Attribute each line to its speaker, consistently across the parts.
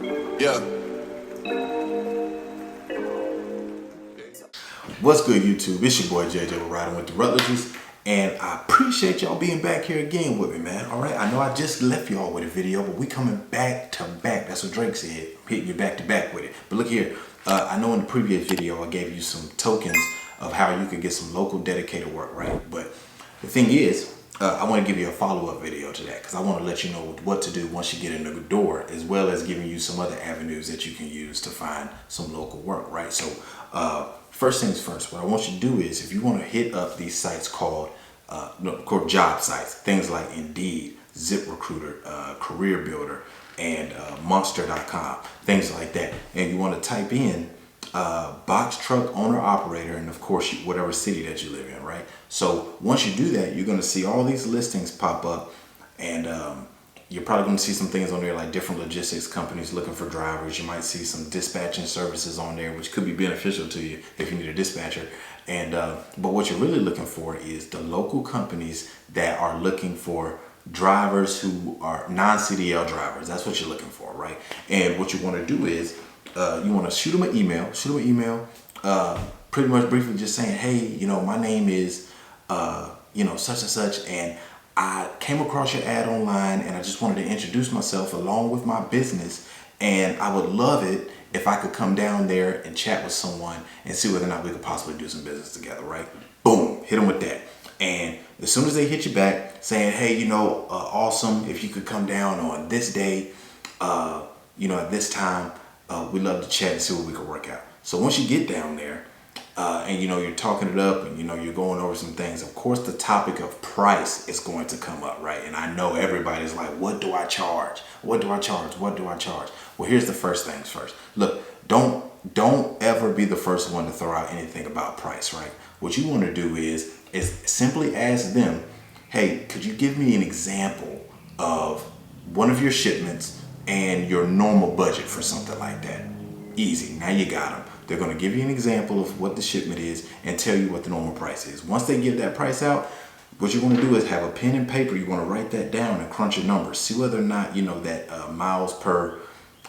Speaker 1: Yeah.
Speaker 2: What's good, YouTube? It's your boy JJ. We're riding with the Rutledges, and I appreciate y'all being back here again with me, man. All right, I know I just left y'all with a video, but we coming back to back. That's what Drake said. I'm hitting you back to back with it. But look here, I know in the previous video I gave you some tokens of how you could get some local dedicated work, right? But the thing is, I want to give you a follow-up video to that because I want to let you know what to do once you get in the door, as well as giving you some other avenues that you can use to find some local work, right? So first things first, what I want you to do is if you want to hit up these sites called job sites, things like Indeed, ZipRecruiter, Career Builder, and Monster.com, things like that, and you want to type in box truck owner operator, and of course whatever city that you live in, right? So once you do that, you're going to see all these listings pop up, and you're probably going to see some things on there like different logistics companies looking for drivers. You might see some dispatching services on there, which could be beneficial to you if you need a dispatcher. And but what you're really looking for is the local companies that are looking for drivers who are non-CDL drivers. That's what you're looking for, right? And what you want to do is you want to shoot them an email, pretty much briefly just saying, hey, my name is, such and such, and I came across your ad online and I just wanted to introduce myself along with my business, and I would love it if I could come down there and chat with someone and see whether or not we could possibly do some business together, right? Boom, hit them with that. And as soon as they hit you back saying, hey, awesome, if you could come down on this day, at this time, we'd love to chat and see what we could work out. So once you get down there, and you're talking it up, and you're going over some things, of course the topic of price is going to come up, right? And I know everybody's like, what do I charge? What do I charge? What do I charge? Well, here's the first things first. Look, don't ever be the first one to throw out anything about price, right? What you want to do is simply ask them, hey, could you give me an example of one of your shipments and your normal budget for something like that? Easy. Now you got them. They're going to give you an example of what the shipment is and tell you what the normal price is. Once they give that price out, what you're going to do is have a pen and paper. You want to write that down and crunch your numbers. See whether or not that miles per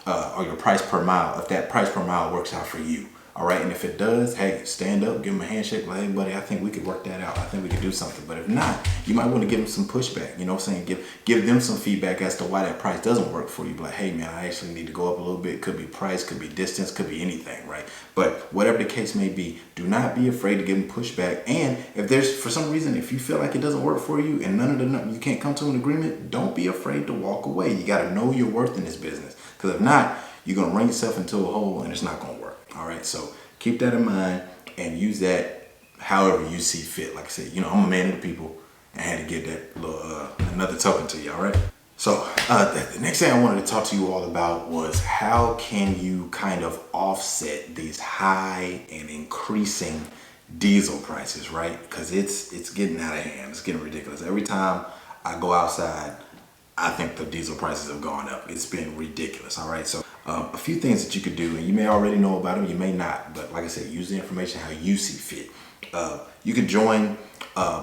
Speaker 2: or your price per mile, if that price per mile works out for you. All right, and if it does, hey, stand up, give them a handshake, like, hey, buddy, I think we could work that out. I think we could do something. But if not, you might want to give them some pushback. You know what I'm saying? Give them some feedback as to why that price doesn't work for you. Like, hey, man, I actually need to go up a little bit. Could be price, could be distance, could be anything, right? But whatever the case may be, do not be afraid to give them pushback. And if there's, for some reason, if you feel like it doesn't work for you and you can't come to an agreement, don't be afraid to walk away. You got to know your worth in this business. Because if not, you're going to run yourself into a hole and it's not going to work. All right, so keep that in mind and use that however you see fit. Like I said, I'm a man of the people, and I had to get that little another token to you. All right. So the next thing I wanted to talk to you all about was how can you kind of offset these high and increasing diesel prices, right? Because it's getting out of hand. It's getting ridiculous. Every time I go outside, I think the diesel prices have gone up. It's been ridiculous. All right. So a few things that you could do, and you may already know about them, you may not, but like I said, use the information how you see fit. You could join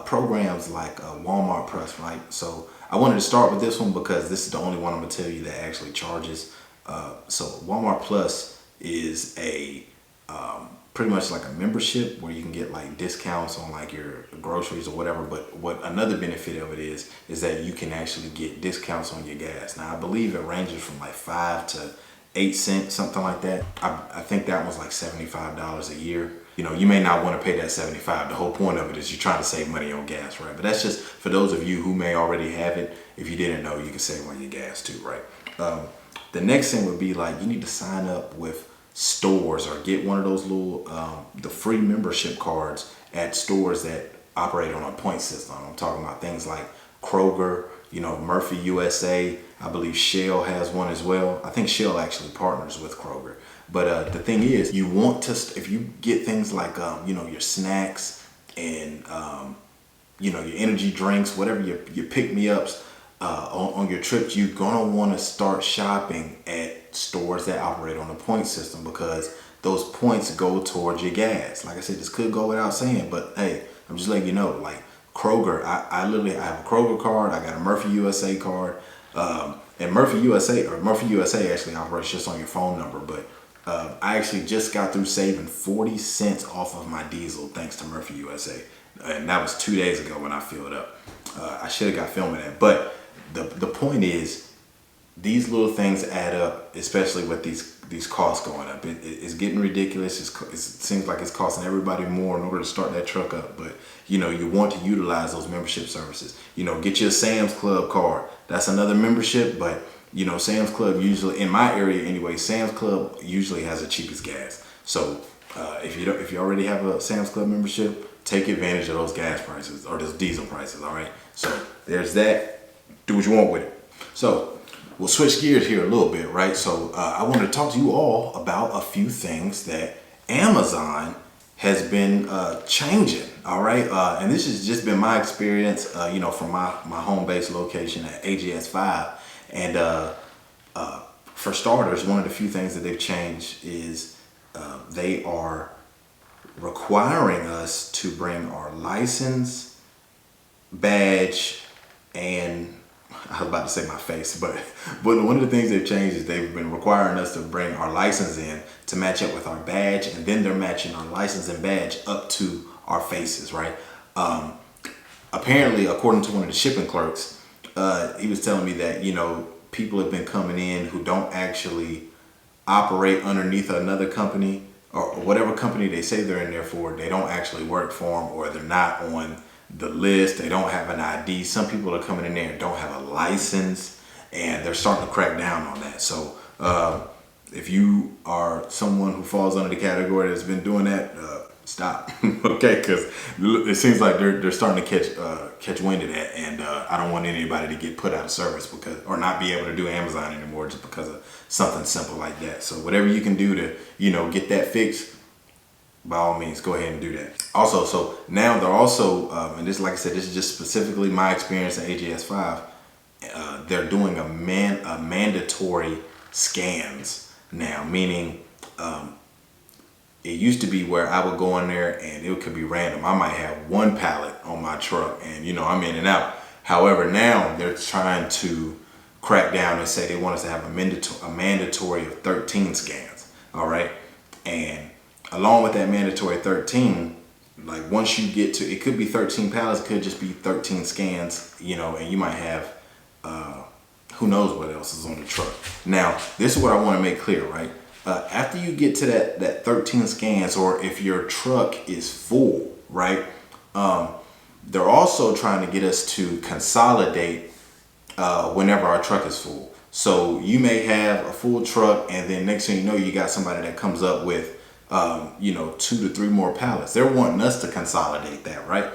Speaker 2: programs like Walmart Plus, right? So I wanted to start with this one because this is the only one I'm gonna tell you that actually charges. So Walmart Plus is a pretty much like a membership where you can get like discounts on like your groceries or whatever. But what another benefit of it is that you can actually get discounts on your gas. Now I believe it ranges from like 5 to 8 cents, something like that. I think that was like $75 a year. You may not want to pay that $75. The whole point of it is you're trying to save money on gas, right? But that's just for those of you who may already have it. If you didn't know, you can save on your gas too, right? The next thing would be like you need to sign up with stores or get one of those little the free membership cards at stores that operate on a point system. I'm talking about things like Kroger, Murphy USA. I believe Shell has one as well. I think Shell actually partners with Kroger. But the thing is, you want to, if you get things like your snacks and your energy drinks, whatever your pick-me-ups on your trips, you're gonna want to start shopping at stores that operate on a point system because those points go towards your gas. Like I said, this could go without saying, but hey, I'm just letting you know, like Kroger, I have a Kroger card, I got a Murphy USA card. and Murphy USA actually operates just on your phone number, but I actually just got through saving 40 cents off of my diesel thanks to Murphy USA. And that was 2 days ago when I filled up. I should have got filming that. But the point is, these little things add up, especially with these costs going up. It's getting ridiculous. It seems like it's costing everybody more in order to start that truck up. But, you know, you want to utilize those membership services. You know, get your Sam's Club card. That's another membership, but you know, Sam's Club usually, in my area anyway, Sam's Club usually has the cheapest gas. So if you already have a Sam's Club membership, take advantage of those gas prices or those diesel prices. All right. So there's that. Do what you want with it. So we'll switch gears here a little bit, right? So I wanted to talk to you all about a few things that Amazon has been changing. All right. And this has just been my experience, you know, from my home base location at AGS 5. And for starters, one of the few things that they've changed is they are requiring us to bring our license, badge, and I was about to say my face, but one of the things they've changed is they've been requiring us to bring our license in to match up with our badge, and then they're matching our license and badge up to our faces, right? Apparently, according to one of the shipping clerks, he was telling me that, you know, people have been coming in who don't actually operate underneath another company, or whatever company they say they're in there for. They don't actually work for them, or they're not on the list. They don't have an ID. Some people are coming in there and don't have a license, and they're starting to crack down on that. So if you are someone who falls under the category that's been doing that, stop. Okay, because it seems like they're starting to catch wind of that, and I don't want anybody to get put out of service or not be able to do Amazon anymore just because of something simple like that. So whatever you can do to, you know, get that fixed, by all means, go ahead and do that. Also, so now they're also, and this, like I said, this is just specifically my experience at AGS 5. They're doing a mandatory scans now, meaning it used to be where I would go in there and it could be random. I might have one pallet on my truck and, you know, I'm in and out. However, now they're trying to crack down and say they want us to have a mandatory of 13 scans. All right. And along with that mandatory 13, like once you get to, it could be 13 pallets, it could just be 13 scans, you know, and you might have, who knows what else is on the truck. Now, this is what I want to make clear, right? After you get to that 13 scans, or if your truck is full, right? They're also trying to get us to consolidate whenever our truck is full. So you may have a full truck, and then next thing you know, you got somebody that comes up with, you know, 2 to 3 more pallets. They're wanting us to consolidate that, right?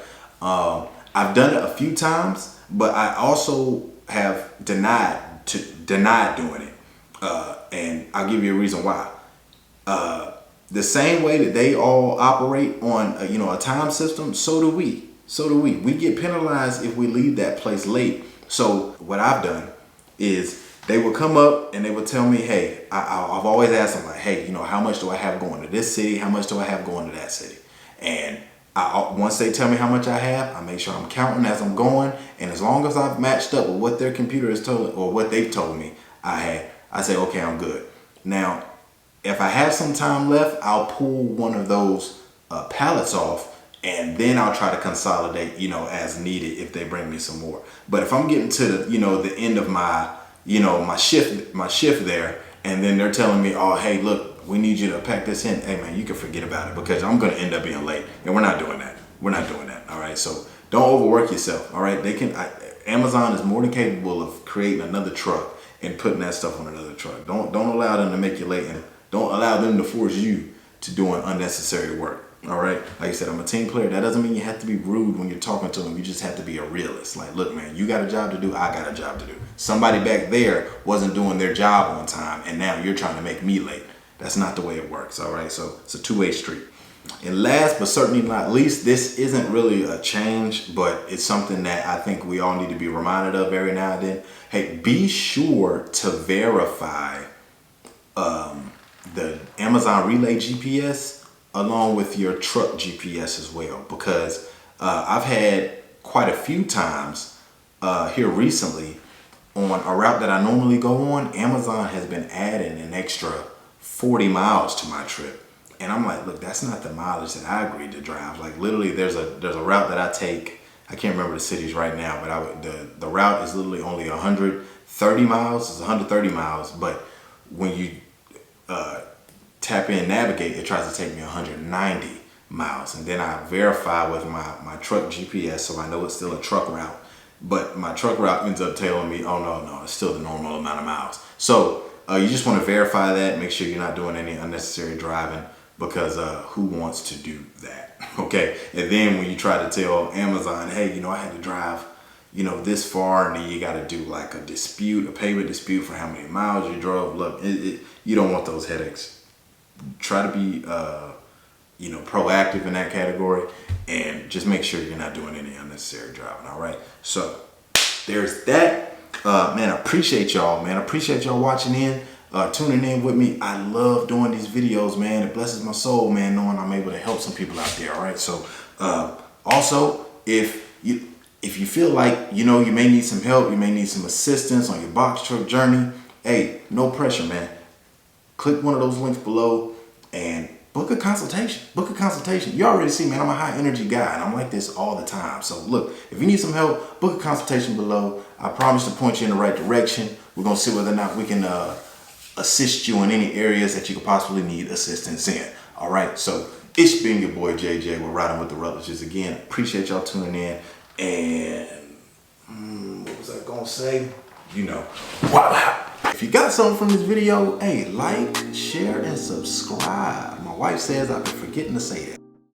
Speaker 2: I've done it a few times, but I also have denied doing it. And I'll give you a reason why. The same way that they all operate on, you know, a time system, so do we. We get penalized if we leave that place late. So what I've done is they would come up and they would tell me, hey, I've always asked them, like, hey, you know, how much do I have going to this city? How much do I have going to that city? And once they tell me how much I have, I make sure I'm counting as I'm going. And as long as I've matched up with what their computer has told, or what they've told me I say, okay, I'm good. Now, if I have some time left, I'll pull one of those pallets off, and then I'll try to consolidate, you know, as needed if they bring me some more. But if I'm getting to the, you know, the end of my, you know, my shift there, and then they're telling me, oh, hey, look, we need you to pack this in. Hey, man, you can forget about it, because I'm going to end up being late, and we're not doing that. We're not doing that. All right. So don't overwork yourself. All right. Amazon is more than capable of creating another truck and putting that stuff on another truck. Don't allow them to make you late, and don't allow them to force you to doing unnecessary work. All right. Like I said, I'm a team player. That doesn't mean you have to be rude when you're talking to them. You just have to be a realist. Like, look, man, you got a job to do. I got a job to do. Somebody back there wasn't doing their job on time, and now you're trying to make me late. That's not the way it works. All right. So it's a two-way street. And last but certainly not least, this isn't really a change, but it's something that I think we all need to be reminded of every now and then. Hey, be sure to verify the Amazon Relay GPS along with your truck GPS as well, because I've had quite a few times here recently on a route that I normally go on, Amazon has been adding an extra 40 miles to my trip. And I'm like, look, that's not the mileage that I agreed to drive. Like literally there's a route that I take. I can't remember the cities right now, but the route is literally only 130 miles. It's 130 miles, but when you tap in navigate, it tries to take me 190 miles. And then I verify with my truck GPS, so I know it's still a truck route. But my truck route ends up telling me, oh no, it's still the normal amount of miles. So you just want to verify that, make sure you're not doing any unnecessary driving, because who wants to do that? Okay. And then when you try to tell Amazon, hey, I had to drive, this far, and then you got to do like a payment dispute for how many miles you drove. Look, you don't want those headaches. Try to be, proactive in that category, and just make sure you're not doing any unnecessary driving. All right. So there's that. Man, I appreciate y'all, man. I appreciate y'all watching in, tuning in with me. I love doing these videos, man. It blesses my soul, man, knowing I'm able to help some people out there. All right. So, also, if you feel like, you may need some help, you may need some assistance on your box truck journey, hey, no pressure, man. Click one of those links below and book a consultation. Book a consultation. You already see, man, I'm a high energy guy and I'm like this all the time. So look, if you need some help, book a consultation below. I promise to point you in the right direction. We're going to see whether or not we can assist you in any areas that you could possibly need assistance in. All right. So it's been your boy JJ. We're riding with the Rutledges again. Appreciate y'all tuning in. And what was I going to say? Wow. If you got something from this video, hey, like, share, and subscribe. My wife says I've been forgetting to say that.